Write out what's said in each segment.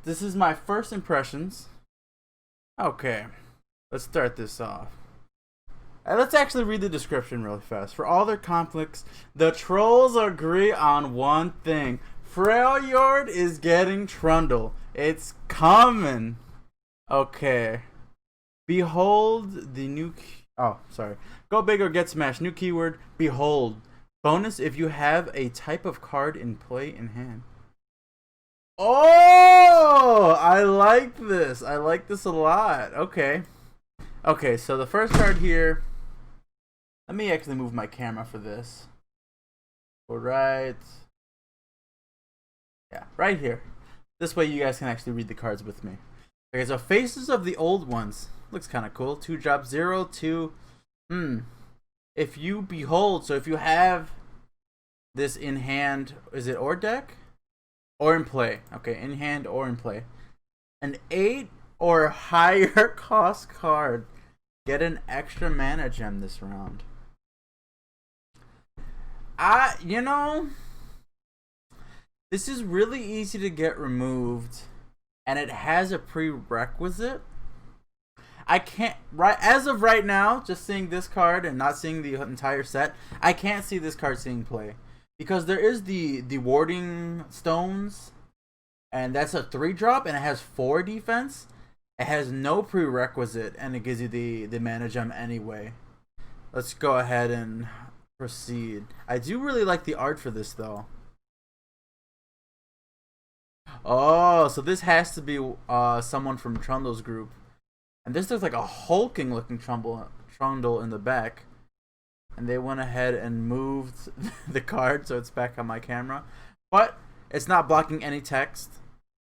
this is my first impressions. Okay, let's start this off. Let's actually read the description really fast. For all their conflicts, the trolls agree on one thing. Freljord is getting Trundle. It's coming. Okay. Behold the new... Oh, sorry. Go big or get smashed. New keyword, behold. Bonus if you have a type of card in play in hand. Oh! I like this. I like this a lot. Okay. Okay, so the first card here... Let me actually move my camera for this. Go right... Yeah, right here. This way you guys can actually read the cards with me. Okay, so Faces of the Old Ones. Looks kind of cool. 2-drop, 0, 2. If you behold, so if you have this in hand, is it or deck? Or in play. Okay, in hand or in play. An 8 or higher cost card. Get an extra mana gem this round. You know, this is really easy to get removed, and it has a prerequisite. I can't, right as of right now, just seeing this card and not seeing the entire set, I can't see this card seeing play. Because there is the warding stones, and that's a 3-drop, and it has 4 defense. It has no prerequisite, and it gives you the mana gem anyway. Let's go ahead and proceed. I do really like the art for this, though. Oh, so this has to be someone from Trundle's group. And this looks like a hulking looking Trundle in the back. And they went ahead and moved the card so it's back on my camera. But it's not blocking any text.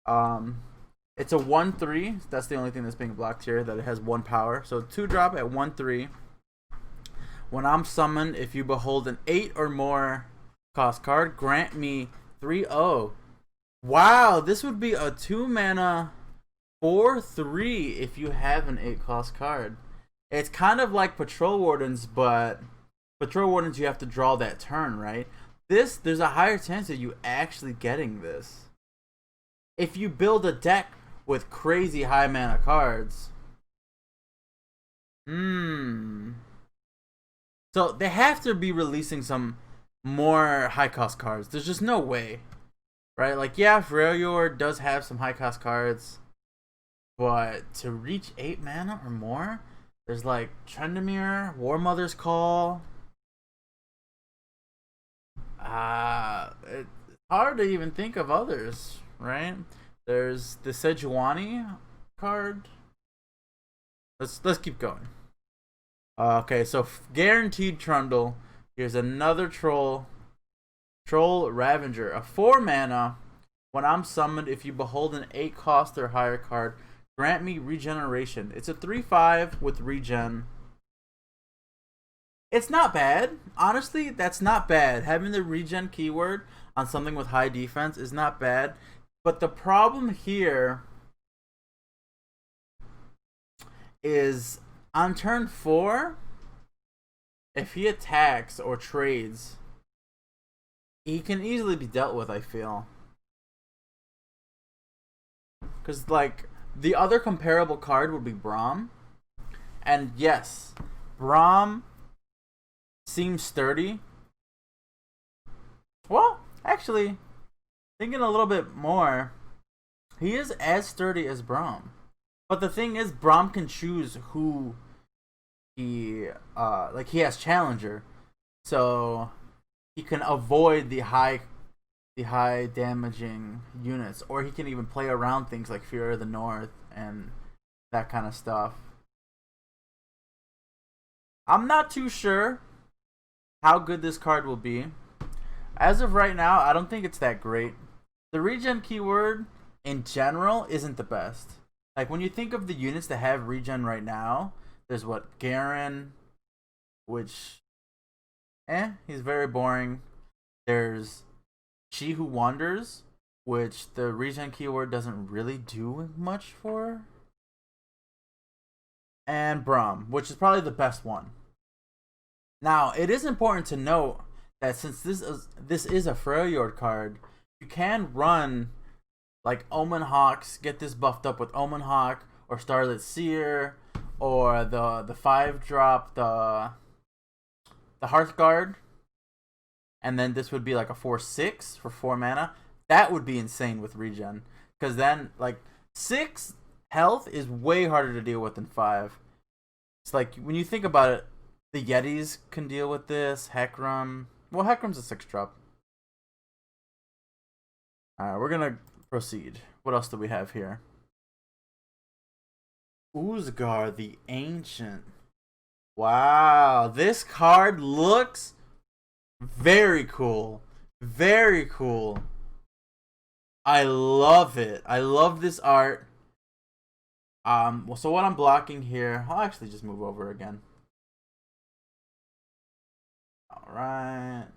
It's a 1/3. That's the only thing that's being blocked here, that it has 1 power. So 2-drop at 1/3. When I'm summoned, if you behold an 8 or more cost card, grant me 3/0. Wow, this would be a 2-mana 4/3 if you have an 8 cost card. It's kind of like Patrol Wardens, but Patrol Wardens you have to draw that turn, right? There's a higher chance of you actually getting this. If you build a deck with crazy high mana cards. So they have to be releasing some more high cost cards. There's just no way. Right? Like, yeah, Freljord does have some high cost cards. But to reach 8 mana or more, there's like Trundle, War Mother's Call. It's hard to even think of others, right? There's the Sejuani card. Let's keep going. Okay, so guaranteed Trundle. Here's another Troll Ravager, a 4 mana. When I'm summoned, if you behold an 8 cost or higher card, grant me regeneration. It's a 3/5 with regen. It's not bad. Honestly, that's not bad. Having the regen keyword on something with high defense is not bad. But the problem here is on turn 4, if he attacks or trades, he can easily be dealt with, I feel. Because, like, the other comparable card would be Braum. And yes, Braum seems sturdy. Well, actually, thinking a little bit more, he is as sturdy as Braum. But the thing is, Braum can choose who he he has Challenger. So he can avoid the high damaging units, or he can even play around things like Fury of the North and that kind of stuff. I'm not too sure how good this card will be. As of right now, I don't think it's that great. The regen keyword in general isn't the best. Like, when you think of the units that have regen right now, there's what, Garen, which he's very boring. There's She Who Wanders, which the regen keyword doesn't really do much for. And Braum, which is probably the best one. Now, it is important to note that since this is a Freljord card, you can run like Omen Hawks, get this buffed up with Omen Hawk or Starlit Seer, or the 5-drop the Hearthguard, and then this would be like a 4/6 for 4 mana. That would be insane with regen, because then like 6 health is way harder to deal with than 5. It's like when you think about it, the Yetis can deal with this. Heckram, well, Heckram's a 6-drop. All right, we're gonna proceed. What else do we have here? Uzgar the Ancient. Wow, this card looks very cool. Very cool. I love it. I love this art. Well, so what I'm blocking here, I'll actually just move over again. All right.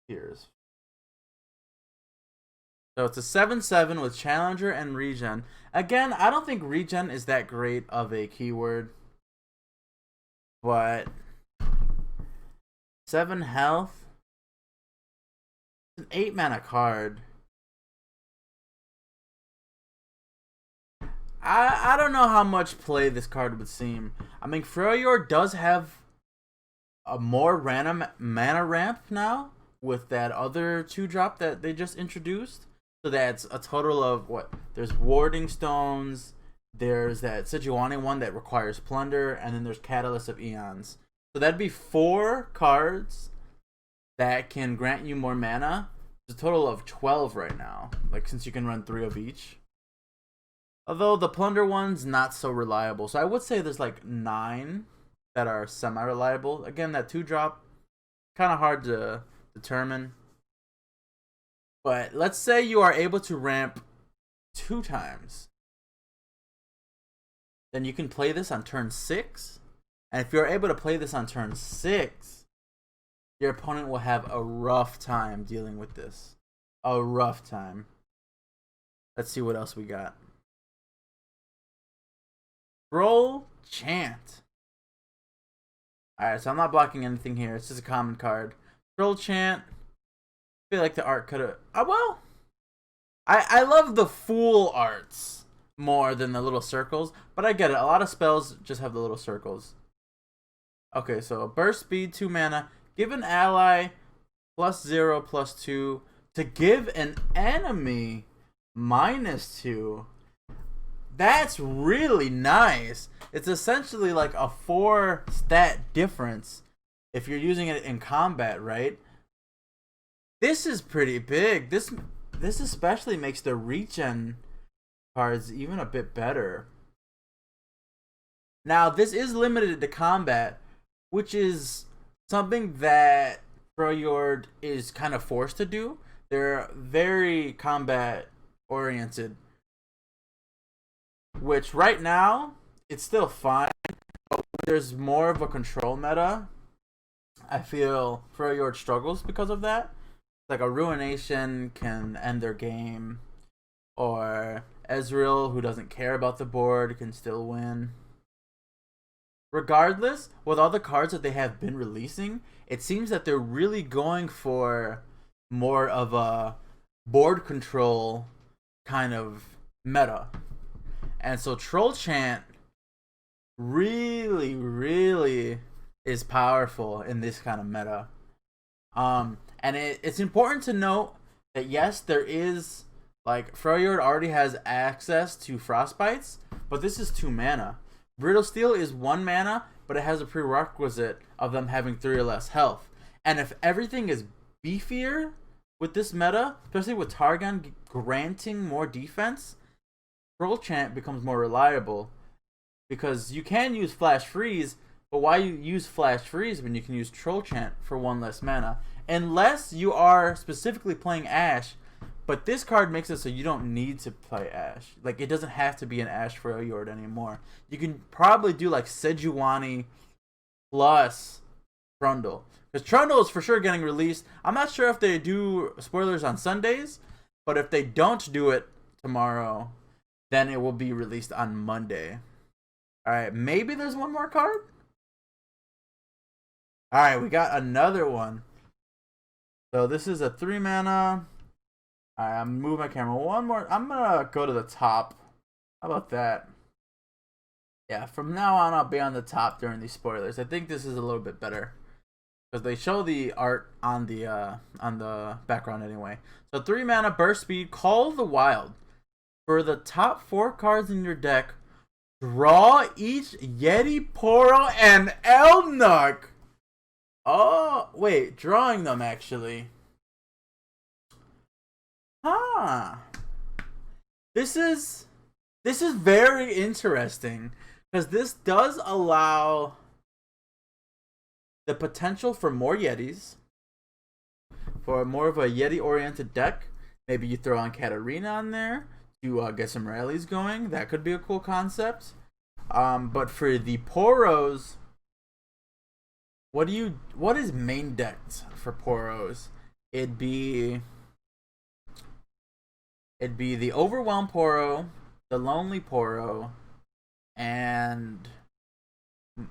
Here's. So it's a 7/7 with Challenger and Regen. Again, I don't think Regen is that great of a keyword. But 7 health. It's an 8 mana card. I don't know how much play this card would seem. I mean, Freljord does have a more random mana ramp now with that other 2-drop that they just introduced. So that's a total of what? There's Warding Stones, there's that Sejuani one that requires Plunder, and then there's Catalyst of Eons. So that'd be 4 cards that can grant you more mana. It's a total of 12 right now, like since you can run 3 of each. Although the Plunder one's not so reliable. So I would say there's like 9 that are semi-reliable. Again, that 2-drop, kind of hard to determine. But let's say you are able to ramp 2 times. Then you can play this on turn 6. And if you're able to play this on turn 6, your opponent will have a rough time dealing with this. A rough time. Let's see what else we got. Troll Chant. Alright, so I'm not blocking anything here. It's just a common card. Troll Chant. I feel like the art could have... well, I love the full arts more than the little circles. But I get it. A lot of spells just have the little circles. Okay, so burst speed, 2 mana. Give an ally +0/+2 to give an enemy -2. That's really nice. It's essentially like a 4 stat difference if you're using it in combat, right? This is pretty big. This especially makes the regen cards even a bit better. Now, this is limited to combat, which is something that Freljord is kind of forced to do. They're very combat oriented, which right now it's still fine, but there's more of a control meta. I feel Freljord struggles because of that. Like a Ruination can end their game, or Ezreal, who doesn't care about the board, can still win. Regardless, with all the cards that they have been releasing, it seems that they're really going for more of a board control kind of meta. And so Troll Chant really, really is powerful in this kind of meta. And it's important to note that yes, there is, like, Freljord already has access to Frostbites, but this is 2 mana. Brittle Steel is 1 mana, but it has a prerequisite of them having 3 or less health. And if everything is beefier with this meta, especially with Targon granting more defense, Troll Chant becomes more reliable. Because you can use Flash Freeze, but why you use Flash Freeze when you can use Troll Chant for 1 less mana? Unless you are specifically playing Ashe, but this card makes it so you don't need to play Ashe. Like, it doesn't have to be an Ashe Freljord anymore. You can probably do like Sejuani plus Trundle. Because Trundle is for sure getting released. I'm not sure if they do spoilers on Sundays, but if they don't do it tomorrow, then it will be released on Monday. Alright, maybe there's one more card? Alright, we got another one. So this is a 3 mana Alright, I'm moving my camera one more. I'm gonna go to the top. How about that? Yeah, from now on I'll be on the top during these spoilers. I think this is a little bit better because they show the art on the background anyway. So 3 mana burst speed, Call of the Wild. For the top 4 cards in your deck, draw each Yeti, Poro, and Elnuk. Oh, wait, drawing them actually. Huh. This is very interesting because this does allow the potential for more Yetis, for more of a Yeti-oriented deck. Maybe you throw on Katarina on there to get some rallies going. That could be a cool concept. But for the Poros, what is main decked for Poros? It'd be the Overwhelm Poro, the Lonely Poro, and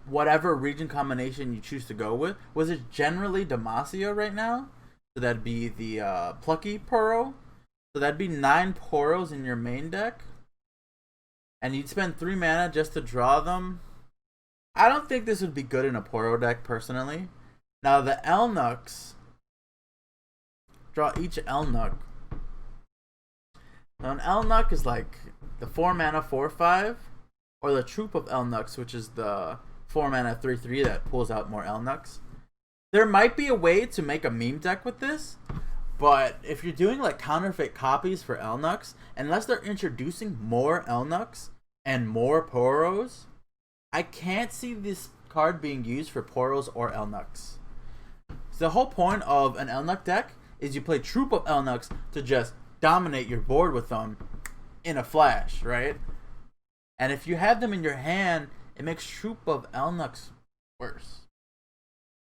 whatever region combination you choose to go with. Was it generally Demacia right now? So that'd be the Plucky Poro. So that'd be 9 Poros in your main deck. And you'd spend 3 mana just to draw them. I don't think this would be good in a Poro deck, personally. Now the Elnuks. Draw each Elnuk. Now an Elnuk is like the 4 mana 4/5. Or the Troop of Elnuks, which is the 4 mana 3/3 that pulls out more Elnuks. There might be a way to make a meme deck with this. But if you're doing like counterfeit copies for Elnuks, unless they're introducing more Elnuks and more Poros, I can't see this card being used for Poros or Elnuks. So the whole point of an Elnuk deck is you play Troop of Elnuks to just dominate your board with them in a flash, right? And if you have them in your hand, it makes Troop of Elnuks worse.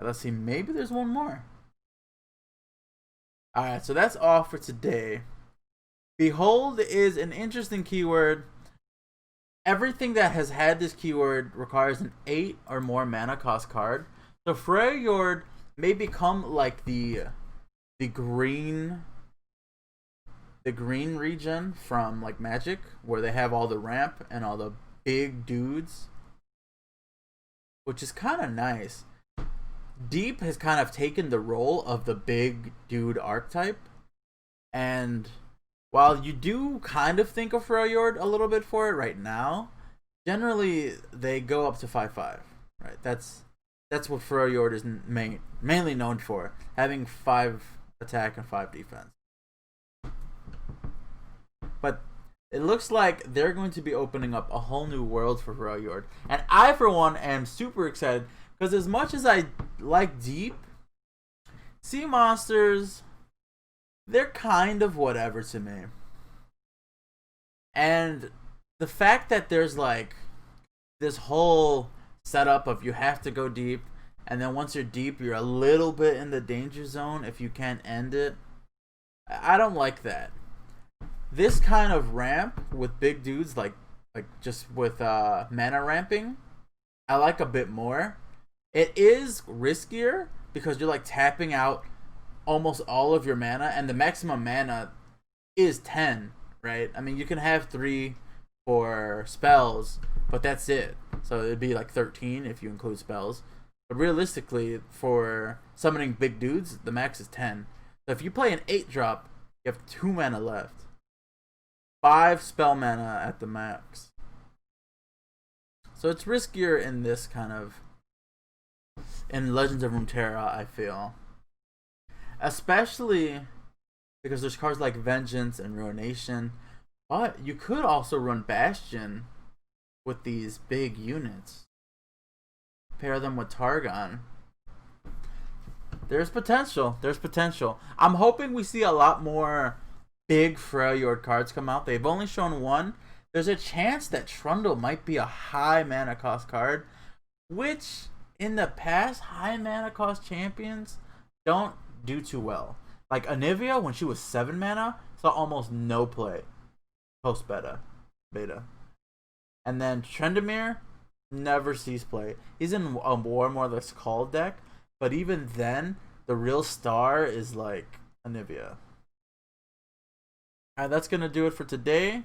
Let's see, maybe there's one more. Alright, so that's all for today. Behold is an interesting keyword. Everything that has had this keyword requires an 8 or more mana cost card. So Freljord may become like the green region from like Magic, where they have all the ramp and all the big dudes, which is kind of nice. Deep has kind of taken the role of the big dude archetype, and while you do kind of think of Freljord a little bit for it right now, generally they go up to 5/5, right? That's what Freljord is mainly known for, having 5 attack and 5 defense. But it looks like they're going to be opening up a whole new world for Freljord, and I for one am super excited. Because as much as I like Deep, sea monsters, they're kind of whatever to me. And the fact that there's like this whole setup of you have to go deep, and then once you're deep, you're a little bit in the danger zone if you can't end it. I don't like that. This kind of ramp with big dudes, like just with mana ramping, I like a bit more. It is riskier because you're like tapping out almost all of your mana, and the maximum mana is 10, right? I mean, you can have 3 for spells, but that's it. So it'd be like 13 if you include spells. But realistically, for summoning big dudes, the max is 10. So if you play an 8-drop, you have 2 mana left. 5 spell mana at the max. So it's riskier in this kind of... in Legends of Runeterra, I feel. Especially because there's cards like Vengeance and Ruination. But you could also run Bastion with these big units. Pair them with Targon. There's potential. There's potential. I'm hoping we see a lot more big Freljord cards come out. They've only shown 1. There's a chance that Trundle might be a high mana cost card, which in the past, high mana cost champions don't do too well. Like Anivia, when she was 7 mana, saw almost no play post beta. And then Trendemir never sees play. He's in a more or less called deck, but even then, the real star is like Anivia. Alright, that's gonna do it for today.